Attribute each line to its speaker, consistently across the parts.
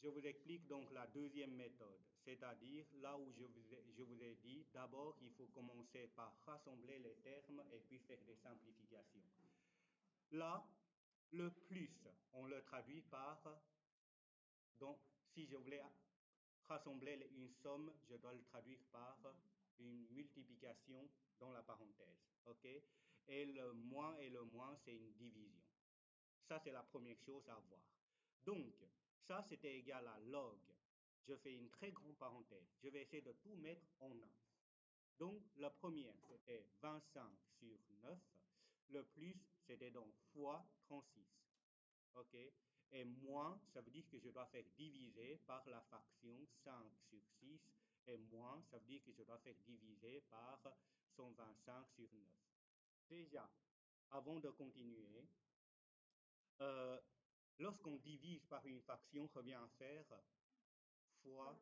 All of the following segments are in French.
Speaker 1: je vous explique donc la deuxième méthode, c'est-à-dire là où je vous ai dit, d'abord, il faut commencer par rassembler les termes et puis faire des simplifications. Là, le plus, on le traduit par, donc si je voulais rassembler une somme, je dois le traduire par une multiplication dans la parenthèse, ok? Et le moins, c'est une division. Ça, c'est la première chose à voir. Donc, ça, c'était égal à log. Je fais une très grande parenthèse. Je vais essayer de tout mettre en 9. Donc, la première, c'était 25 sur 9. Le plus, c'était donc fois 36. OK? Et moins, ça veut dire que je dois faire diviser par la fraction 5 sur 6. Et moins, ça veut dire que je dois faire diviser par 125 sur 9. Déjà, avant de continuer, lorsqu'on divise par une fraction, on revient à faire fois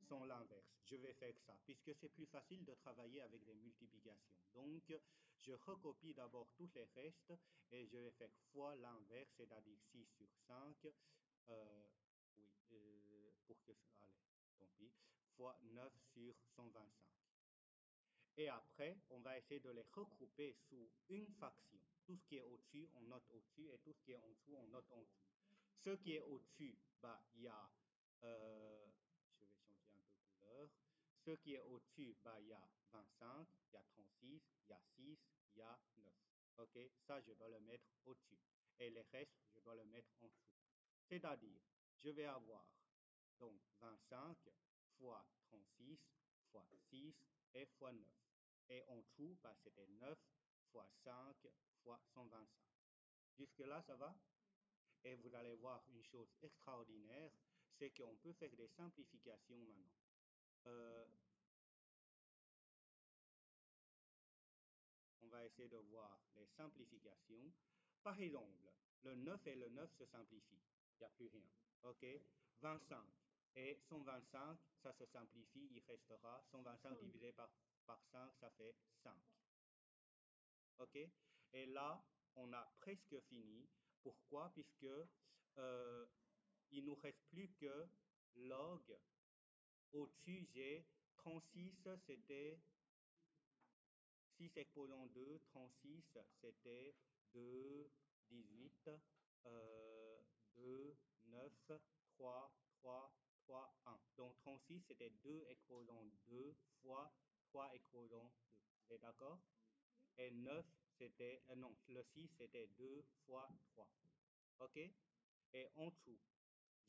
Speaker 1: son l'inverse. Je vais faire ça, puisque c'est plus facile de travailler avec des multiplications. Donc, je recopie d'abord tous les restes et je vais faire fois l'inverse, c'est-à-dire 6 sur 5. Pour que ça... Allez, tant pis. Fois 9 sur 125. Et après, on va essayer de les regrouper sous une fraction. Tout ce qui est au-dessus, on note au-dessus, et tout ce qui est en dessous, on note en dessous. Ce qui est au-dessus, bah, il y a, je vais changer un peu de couleur. Ce qui est au-dessus, bah, il y a 25, il y a 36, il y a 6, il y a 9. OK? Ça, je dois le mettre au-dessus. Et les restes, je dois le mettre en dessous. C'est-à-dire, je vais avoir donc 25 fois 36 fois 6 et fois 9. Et en dessous, bah, c'était 9 fois 5 fois 125. Jusque-là, ça va? Et vous allez voir une chose extraordinaire, c'est qu'on peut faire des simplifications maintenant. On va essayer de voir les simplifications. Par exemple, le 9 et le 9 se simplifient. Il n'y a plus rien. OK? 25 et 125, ça se simplifie. Il restera 125 divisé par 5, ça fait 5. OK? Et là, on a presque fini. Pourquoi? Puisque il nous reste plus que log. Au-dessus, j'ai 36, c'était 6 exposant 2, 36, c'était 2, 18, 2, 9, 3, 3, 3, 1. Donc 36, c'était 2 exposant 2 fois 3 exposant 2. Vous êtes d'accord? Et 9, c'était, non, le 6, c'était 2 fois 3. OK? Et en dessous,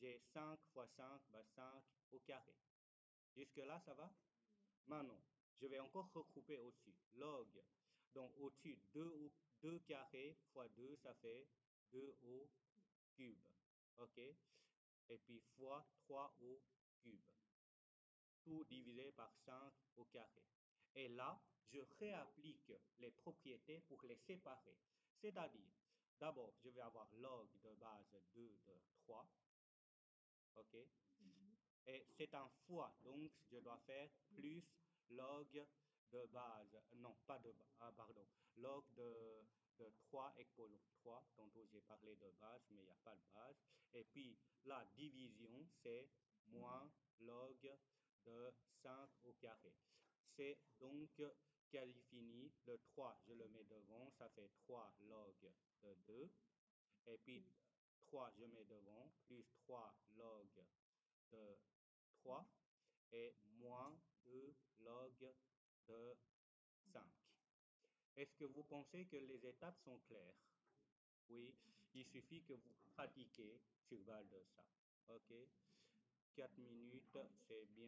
Speaker 1: j'ai 5 fois 5, bah 5 au carré. Jusque-là, ça va? Maintenant, je vais encore regrouper au-dessus. Log. Donc, au-dessus, 2 carré fois 2, ça fait 2 au cube. OK? Et puis, fois 3 au cube. Tout divisé par 5 au carré. Et là, je réapplique les propriétés pour les séparer. C'est-à-dire, d'abord, je vais avoir log de base 2 de 3. OK? Et c'est un fois, donc je dois faire plus log de base, non, pas de pardon, log de 3 exposant 3, tantôt j'ai parlé de base, mais il n'y a pas de base. Et puis la division, c'est moins log de 5 au carré. C'est donc quasi fini. Le 3, je le mets devant, ça fait 3 log de 2. Et puis 3, je mets devant, plus 3 log de 3 et moins 2 log de 5. Est-ce que vous pensez que les étapes sont claires? Oui, il suffit que vous pratiquiez sur base de ça. OK? 4 minutes, c'est bien.